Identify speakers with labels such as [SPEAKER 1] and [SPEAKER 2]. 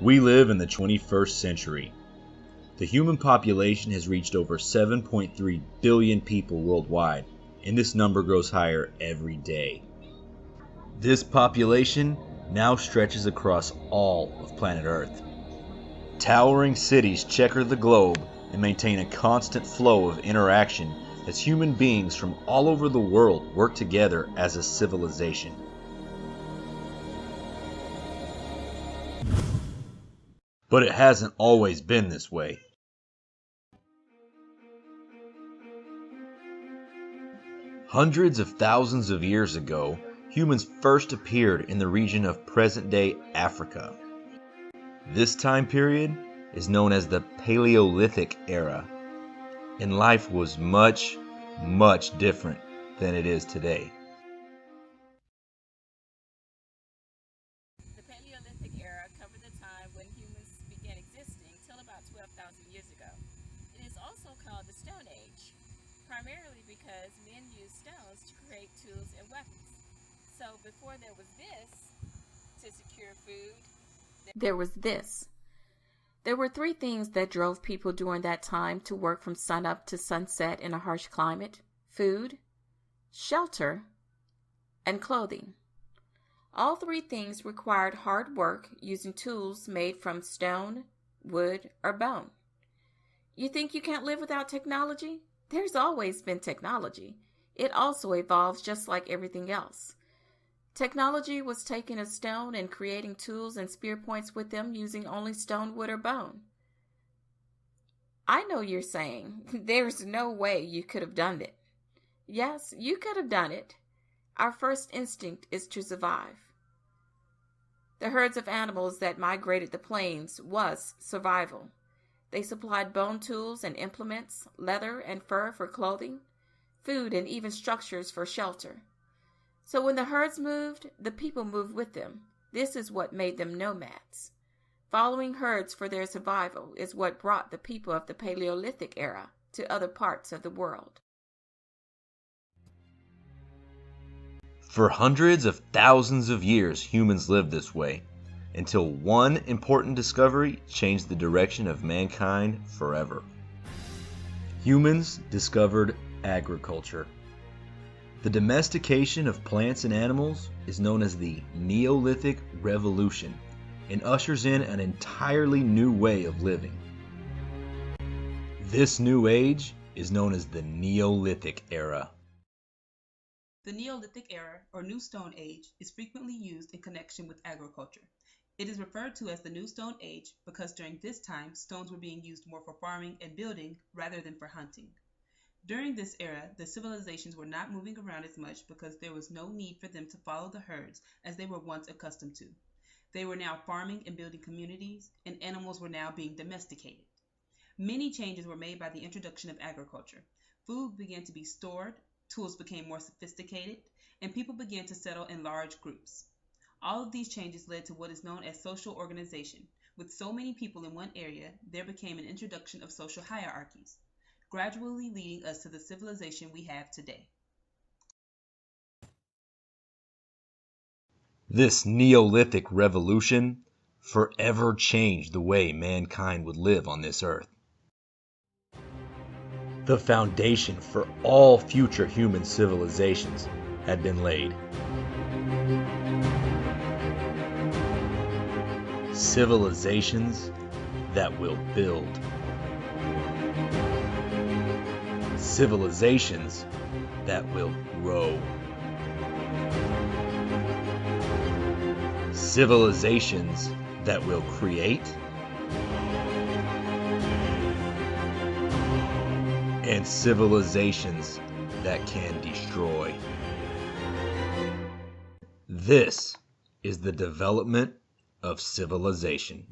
[SPEAKER 1] We live in the 21st century. The human population has reached over 7.3 billion people worldwide, and this number grows higher every day. This population now stretches across all of planet Earth. Towering cities checker the globe and maintain a constant flow of interaction as human beings from all over the world work together as a civilization. But it hasn't always been this way. Hundreds of thousands of years ago, humans first appeared in the region of present-day Africa. This time period is known as the Paleolithic era, and life was much, much different than it is today.
[SPEAKER 2] The Paleolithic era covered the time when humans began existing till about 12,000 years ago. It is also called the Stone Age, primarily because men used stones to create tools and weapons. So before there was this, to secure food, there was this. There were three things that drove people during that time to work from sunup to sunset in a harsh climate: food, shelter, and clothing. All three things required hard work using tools made from stone, wood, or bone. You think you can't live without technology? There's always been technology. It also evolves just like everything else. Technology was taking a stone and creating tools and spear points with them using only stone, wood, or bone. I know you're saying, there's no way you could have done it. Yes, you could have done it. Our first instinct is to survive. The herds of animals that migrated the plains was survival. They supplied bone tools and implements, leather and fur for clothing, food and even structures for shelter. So when the herds moved, the people moved with them. This is what made them nomads. Following herds for their survival is what brought the people of the Paleolithic era to other parts of the world.
[SPEAKER 1] For hundreds of thousands of years, humans lived this way, until one important discovery changed the direction of mankind forever. Humans discovered agriculture. The domestication of plants and animals is known as the Neolithic Revolution and ushers in an entirely new way of living. This new age is known as the Neolithic era.
[SPEAKER 3] The Neolithic era, or New Stone Age, is frequently used in connection with agriculture. It is referred to as the New Stone Age because during this time, stones were being used more for farming and building rather than for hunting. During this era, the civilizations were not moving around as much because there was no need for them to follow the herds as they were once accustomed to. They were now farming and building communities, and animals were now being domesticated. Many changes were made by the introduction of agriculture. Food began to be stored, tools became more sophisticated, and people began to settle in large groups. All of these changes led to what is known as social organization. With so many people in one area, there became an introduction of social hierarchies, gradually leading us to the civilization we have today.
[SPEAKER 1] This Neolithic revolution forever changed the way mankind would live on this earth. The foundation for all future human civilizations had been laid. Civilizations that will build. Civilizations that will grow. Civilizations that will create. And civilizations that can destroy. This is the development of civilization.